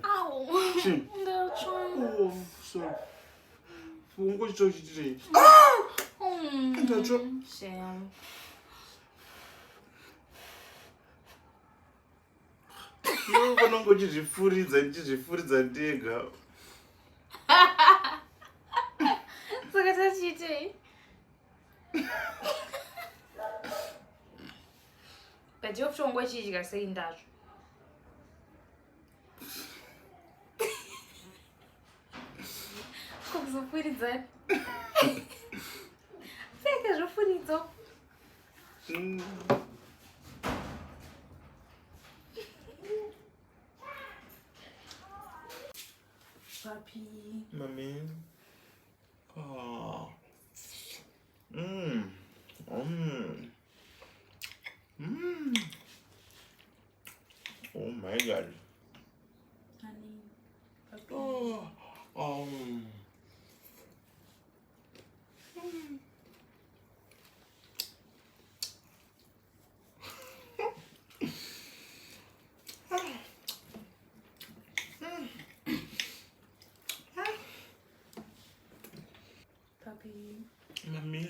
Ow. Sim. They're trying. Oh, sorry. Vamos gostar de direito. Sam. Eu vanongo ndichifuridza ndega. Saka tachite. But you're from what you guys saying that. Kukuzofuridza. Saka zvofuridza. Papi. Mami. Oh. Oh my God. Honey. Papi. Oh. Papi. Mami.